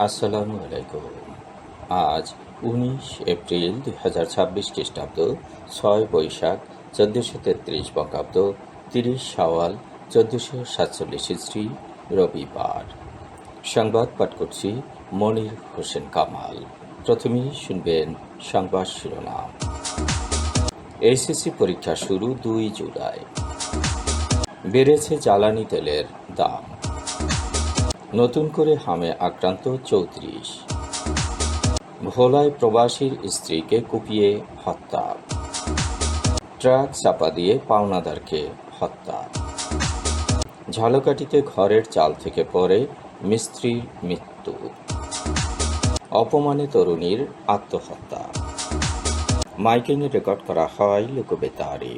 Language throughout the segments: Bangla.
আসসালামু আলাইকুম। আজ 19 এপ্রিল 2026 খ্রিস্টাব্দ, 6 বৈশাখ 1433 বঙ্গাব্দ, 30 শাওয়াল 1447 হিজরি, রবিবার। সংবাদ পাঠ করছি মনির হোসেন কামাল। প্রথমেই শুনবেন সংবাদ শিরোনাম। এইচএসসি পরীক্ষা শুরু 2 জুলাই। বেড়েছে জ্বালানি তেলের দাম। নতুন করে হামে আক্রান্ত 34। ভোলায় প্রবাসীর স্ত্রীকে কুপিয়ে হত্যা। ট্রাক চাপা দিয়ে পাওনাদারকে হত্যা। ঝালকাঠিতে ঘরের চাল থেকে পড়ে মিস্ত্রির মৃত্যু। অপমানে তরুণীর আত্মহত্যা। মাইকিংয়ে রেকর্ড করা হয় লোকবেতারে।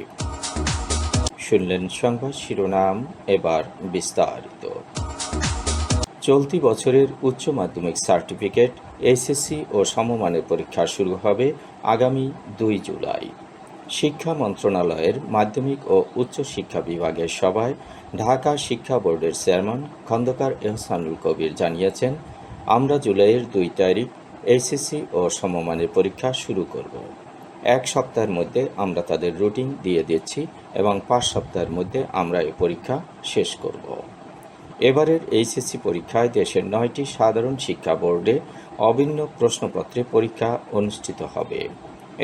শুনলেন সংবাদ শিরোনাম, এবার বিস্তারিত। চলতি বছরের উচ্চ মাধ্যমিক সার্টিফিকেট, এইচএসসি ও সমমানের পরীক্ষা শুরু হবে আগামী 2 জুলাই। শিক্ষা মন্ত্রণালয়ের মাধ্যমিক ও উচ্চ শিক্ষা বিভাগের সভায় ঢাকা শিক্ষা বোর্ডের চেয়ারম্যান খন্দকার এহসানুল কবির জানিয়েছেন, আমরা জুলাইয়ের 2 তারিখ এইচএসসি ও সমমানের পরীক্ষা শুরু করব। 1 সপ্তাহের মধ্যে আমরা তাদের রুটিন দিয়ে দিচ্ছি এবং 5 সপ্তাহের মধ্যে আমরা এই পরীক্ষা শেষ করব। এবারের এইচএসসি পরীক্ষায় দেশের 9টি সাধারণ শিক্ষা বোর্ডে অভিন্ন প্রশ্নপত্রে পরীক্ষা অনুষ্ঠিত হবে।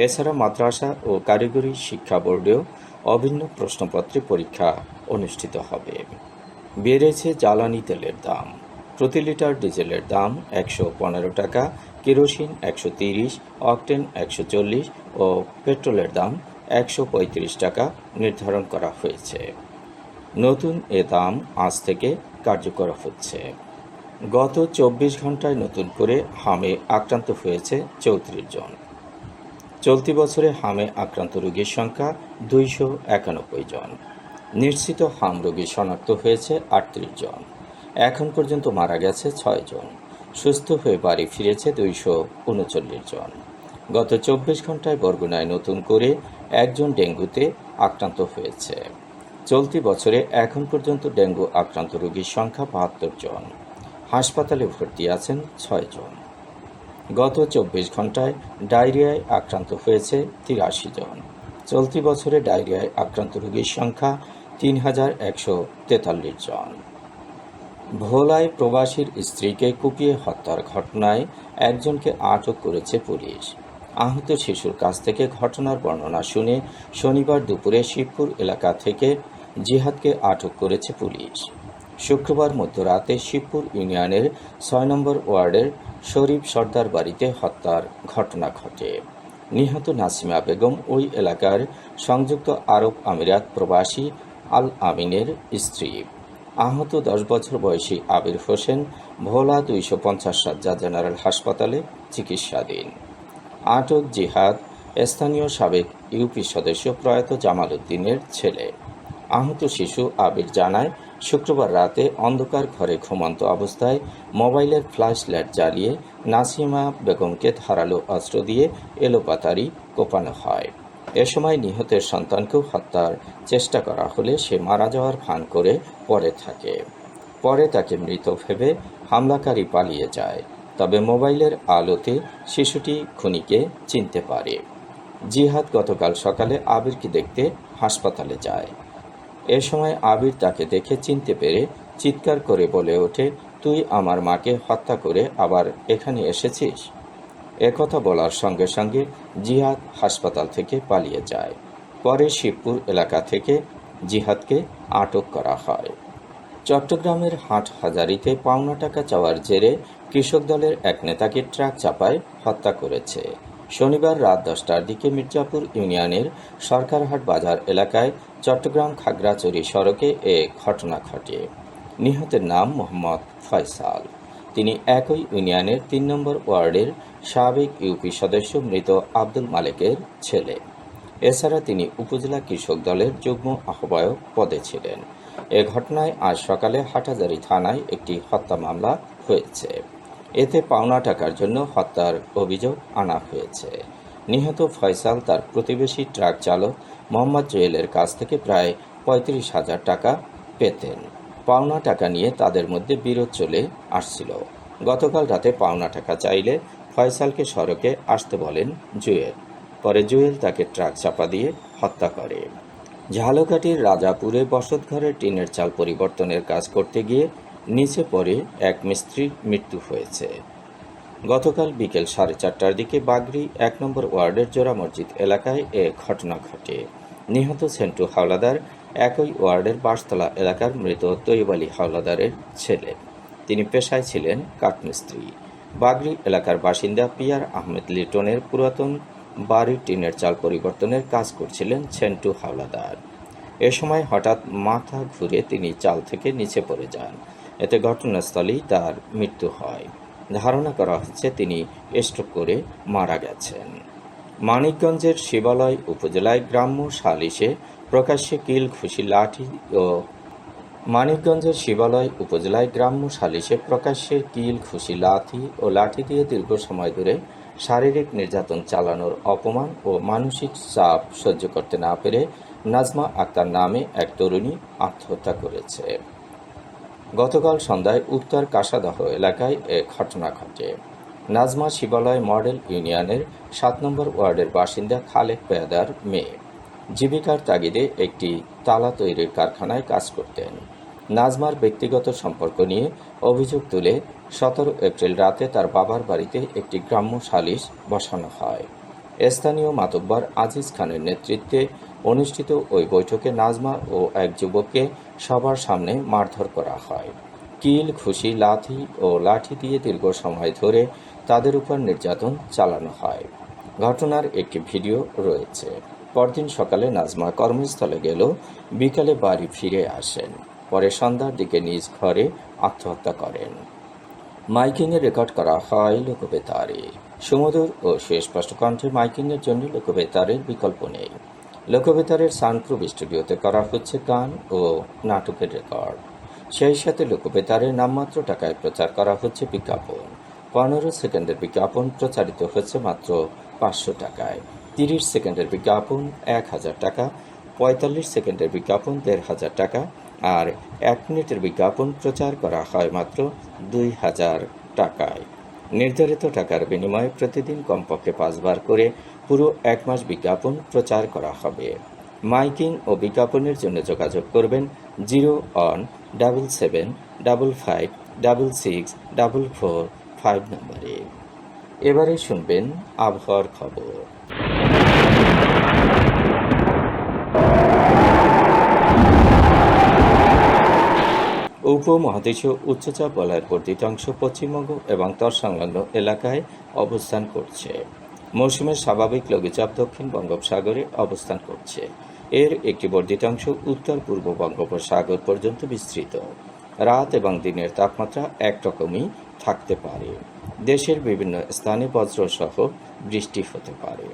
এছাড়া মাদ্রাসা ও কারিগরি শিক্ষা বোর্ডেও অভিন্ন প্রশ্নপত্রে পরীক্ষা অনুষ্ঠিত হবে। বেড়েছে জ্বালানি তেলের দাম। প্রতি লিটার ডিজেলের দাম 115 টাকা, কেরোসিন 130, অকটেন 140 ও পেট্রোলের দাম 135 টাকা নির্ধারণ করা হয়েছে। নতুন এ দাম আজ থেকে কার্যকর হচ্ছে। গত 24 ঘন্টায় নতুন করে হামে আক্রান্ত হয়েছে 34 জন। চলতি বছরে হামে আক্রান্ত রোগীর সংখ্যা 291 জন। নিশ্চিত হাম রোগী শনাক্ত হয়েছে 38 জন। এখন পর্যন্ত মারা গেছে 6 জন। সুস্থ হয়ে বাড়ি ফিরেছে 239 জন। গত 24 ঘন্টায় বরগুনায় নতুন করে 1 জন ডেঙ্গুতে আক্রান্ত হয়েছে। চলতি বছরে এখন পর্যন্ত ডেঙ্গু আক্রান্ত রোগীর সংখ্যা 72 জন। হাসপাতালে ভর্তি আছেন 6 জন। গত 24 ঘন্টায় ডায়রিয়ায় আক্রান্ত হয়েছে 83 জন। চলতি বছরে ডায়রিয়ায় আক্রান্ত রোগীর সংখ্যা 3143 জন। ভোলায় প্রবাসীর স্ত্রীকে কুপিয়ে হত্যার ঘটনায় একজনকে আটক করেছে পুলিশ। আহত শিশুর কাছ থেকে ঘটনার বর্ণনা শুনে শনিবার দুপুরে শিবপুর এলাকা থেকে জিহাদকে আটক করেছে পুলিশ। শুক্রবার মধ্যরাতে শিবপুর ইউনিয়নের 6 নম্বর ওয়ার্ডের শরীফ সর্দার বাড়িতে হত্যার ঘটনা ঘটে। নিহত নাসিমা বেগম ওই এলাকার সংযুক্ত আরব আমিরাত প্রবাসী আল আমিনের স্ত্রী। আহত 10 বছর বয়সী আবির হোসেন ভোলা 250 শয্যা জেনারেল হাসপাতালে চিকিৎসাধীন। আটক জিহাদ স্থানীয় সাবেক ইউপি সদস্য প্রয়াত জামাল উদ্দিনের ছেলে। আহত শিশু আবির জানায়, শুক্রবার রাতে অন্ধকার ঘরে ঘুমন্ত অবস্থায় মোবাইলের ফ্ল্যাশ লাইট জ্বালিয়ে নাসিমা বেগমকে ধারালো অস্ত্র দিয়ে এলোপাতাড়ি কোপানো হয়। এ সময় নিহতের সন্তানকেও হত্যার চেষ্টা করা হলে সে মারা যাওয়ার ভান করে পড়ে থাকে। পরে তাকে মৃত ভেবে হামলাকারী পালিয়ে যায়। তবে মোবাইলের আলোতে শিশুটি খুনিকে চিনতে পারে। জিহাদ গতকাল সকালে আবিরকে দেখতে হাসপাতালে যায়। এ সময় আবির তাকে দেখে চিনতে পেরে চিৎকার করে বলে ওঠে, তুই আমার মাকে হত্যা করে আবার এখানে এসেছিস? একথা বলার সঙ্গে সঙ্গে জিহাদ হাসপাতাল থেকে পালিয়ে যায়। পরে শিবপুর এলাকা থেকে জিহাদকে আটক করা হয়। চট্টগ্রামের হাটহাজারীতে পাওনা টাকা চাওয়ার জেরে কৃষক দলের এক নেতাকে ট্রাক চাপায় হত্যা করেছে। শনিবার রাত 10টার দিকে মির্জাপুর ইউনিয়নের সরকারহাট বাজার এলাকায় চট্টগ্রাম খাগড়াছড়ি সড়কে এ ঘটনা ঘটে। নিহতের নাম মোহাম্মদ ফয়সাল। তিনি একই ইউনিয়নের 3 নম্বর ওয়ার্ডের সাবেক ইউপি সদস্য মৃত আব্দুল মালেকের ছেলে। এছাড়া তিনি উপজেলা কৃষক দলের যুগ্ম আহ্বায়ক পদে ছিলেন। এ ঘটনায় আজ সকালে হাটহাজারী থানায় একটি হত্যা মামলা হয়েছে। এতে পাওনা টাকার জন্য হত্যার অভিযোগ আনা হয়েছে। নিহত ফয়সাল তার প্রতিবেশী ট্রাক চালক মোহাম্মদ জুয়েলের কাছ থেকে প্রায় 35,000 টাকা পেতেন। পাওনা টাকা নিয়ে তাদের মধ্যে বিরোধ চলে আসছিল। গতকাল রাতে পাওনা টাকা চাইলে ফয়সালকে সড়কে আসতে বলেন জুয়েল। পরে জুয়েল তাকে ট্রাক চাপা দিয়ে হত্যা করে। ঝালকাঠির রাজাপুরে বসতঘরের টিনের চাল পরিবর্তনের কাজ করতে গিয়ে নিচে পড়ে এক মিস্ত্রির মৃত্যু হয়েছে। গতকাল বিকেল 4:30টার দিকে বাগরি 1 নম্বর ওয়ার্ডের জোড়া মসজিদ এলাকায় এ ঘটনা ঘটে। নিহত সেন্টু হাওলাদার একই ওয়ার্ডের বাঁশতলা এলাকার মৃত তৈয়ব আলী হাওলাদারের ছেলে। তিনি পেশায় ছিলেন কাঠমিস্ত্রি। বাগরি এলাকার বাসিন্দা পিয়ার আহমেদ লিটনের পুরাতন বাড়ির টিনের চাল পরিবর্তনের কাজ করছিলেন সেন্টু হাওলাদার। এ সময় হঠাৎ মাথা ঘুরে তিনি চাল থেকে নিচে পড়ে যান। এতে ঘটনাস্থলেই তার মৃত্যু হয়। ধারণা করা হচ্ছে তিনি স্ট্রোক করে মারা গেছেন। মানিকগঞ্জের শিবালয় উপজেলায় গ্রাম্য সালিশে প্রকাশ্যে কিল ঘুষি লাঠি ও মানিকগঞ্জের শিবালয় উপজেলায় গ্রাম্য সালিশে প্রকাশ্যে কিল ঘুষি লাঠি দিয়ে দীর্ঘ সময় ধরে শারীরিক নির্যাতন চালানোর অপমান ও মানসিক চাপ সহ্য করতে না পেরে নাজমা আক্তার নামে এক তরুণী আত্মহত্যা করেছে। গতকাল সন্ধ্যায় উত্তর কাশাদহ এলাকায় এ ঘটনা ঘটে। নাজমা শিবালয় মডেল ইউনিয়নের 7 নম্বর ওয়ার্ডের বাসিন্দা খালেক পেয়াদার মেয়ে। জীবিকার তাগিদে একটি তালা তৈরির কারখানায় কাজ করতেন। নাজমার ব্যক্তিগত সম্পর্ক নিয়ে অভিযোগ তুলে 17 এপ্রিল রাতে তার বাবার বাড়িতে একটি গ্রাম্য সালিশ বসানো হয়। স্থানীয় মাতব্বর আজিজ খানের নেতৃত্বে অনুষ্ঠিত ওই বৈঠকে নাজমা ও এক যুবককে সবার সামনে মারধর করা হয়। কিল ঘুষি লাঠি দিয়ে দীর্ঘ সময় ধরে তাদের উপর নির্যাতন চালানো হয়। ঘটনার একটি ভিডিও রয়েছে। পরদিন সকালে নাজমা কর্মস্থলে গেলেও বিকালে বাড়ি ফিরে আসেন। পরে সন্ধ্যার দিকে নিজ ঘরে আত্মহত্যা করেন। মাইকিংয়ে রেকর্ড করা হয় লোকবেতারে। সুমধুর ও সুস্পষ্ট কণ্ঠে মাইকিংয়ের জন্য লোকবেতারের বিকল্প নেই। লোকবেতারের সাউন্ডপ্রুফ স্টুডিওতে করা হচ্ছে গান ও নাটকের রেকর্ড। সেই সাথে লোকবেতারে নামমাত্র টাকায় প্রচার করা হচ্ছে বিজ্ঞাপন। 15 সেকেন্ডের বিজ্ঞাপন প্রচারিত হচ্ছে মাত্র 500 টাকায়। 30 সেকেন্ডের বিজ্ঞাপন 1000 টাকা, 45 সেকেন্ডের বিজ্ঞাপন 1500 টাকা আর 1 মিনিটের বিজ্ঞাপন প্রচার করা হয় মাত্র 2000 টাকায়। নির্ধারিত টাকার বিনিময়ে প্রতিদিন কমপক্ষে 5 বার করে পুরো 1 মাস বিজ্ঞাপন প্রচার করা হবে। মাইকিং ও বিজ্ঞাপনের জন্য যোগাযোগ করবেন 0-7755664445 নম্বরে। এবারে শুনবেন আবহাওয়ার খবর। উপমহাদেশীয় উচ্চচাপ বলয়ের বর্ধিত অংশ পশ্চিমবঙ্গ এবং তৎসংলগ্ন এলাকায় অবস্থান করছে। মৌসুমের স্বাভাবিক লঘুচাপ দক্ষিণ বঙ্গোপসাগরে অবস্থান করছে। এর একটি বর্ধিত অংশ উত্তর পূর্ব বঙ্গোপসাগর পর্যন্ত বিস্তৃত। রাত এবং দিনের তাপমাত্রা একরকমই থাকতে পারে। দেশের বিভিন্ন স্থানে বজ্রসহ বৃষ্টি হতে পারে।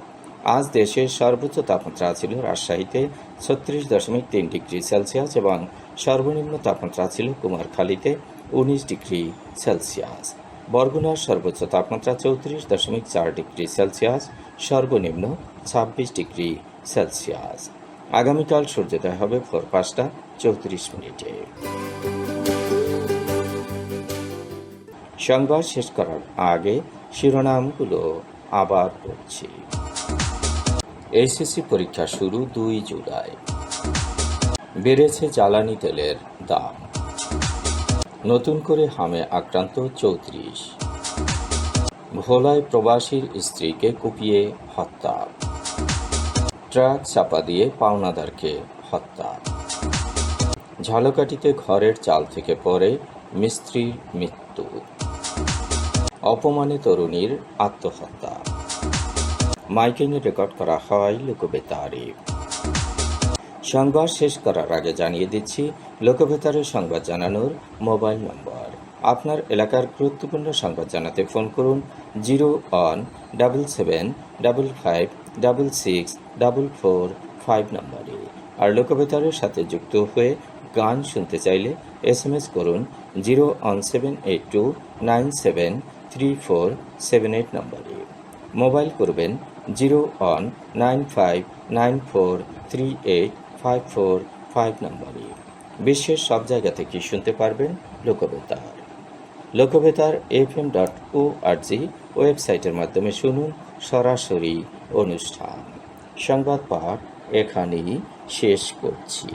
আজ দেশের সর্বোচ্চ তাপমাত্রা ছিল রাজশাহীতে 36.3 ডিগ্রি সেলসিয়াস এবং সর্বনিম্ন তাপমাত্রা ছিল কুমারখালীতে 19 ডিগ্রি সেলসিয়াস। বরগুনার সর্বোচ্চ তাপমাত্রা 34.4 ডিগ্রি সেলসিয়াস, সর্বনিম্ন 26 ডিগ্রি সেলসিয়াস। আগামীকাল সূর্যোদয় হবে ভোর 5:34। সংবাদ শেষ করার আগে শিরোনামগুলো আবার পড়ছি। এইচএসসি পরীক্ষা শুরু 2 জুলাই। বেড়েছে জ্বালানি তেলের দাম। নতুন করে হামে আক্রান্ত 34। ভোলায় প্রবাসীর স্ত্রীকে কুপিয়ে হত্যা। ট্রাক চাপা দিয়ে পাওনাদারকে হত্যা। ঝালকাঠিতে ঘরের চাল থেকে পড়ে মিস্ত্রির মৃত্যু। অপমানে তরুণীর আত্মহত্যা। মাইকিংয়ে রেকর্ড করা হয় লোকবেতারে। সংবাদ শেষ করার আগে জানিয়ে দিচ্ছি লোকবেতারের সংবাদ জানানোর মোবাইল নম্বর। আপনার এলাকার গুরুত্বপূর্ণ সংবাদ জানাতে ফোন করুন 0-1-755-66-445 নম্বরে। আর লোকবেতারের সাথে যুক্ত হয়ে গান শুনতে চাইলে SMS করুন 01782973478 নম্বরে। মোবাইল করবেন 01959438545 নম্বরে। বিশ্বের সব জায়গা থেকে শুনতে পারবেন লোকবেতার। lokbetar.fm.org ওয়েবসাইটের মাধ্যমে শুনুন সরাসরি অনুষ্ঠান। সংবাদ পাঠ এখানেই শেষ করছি।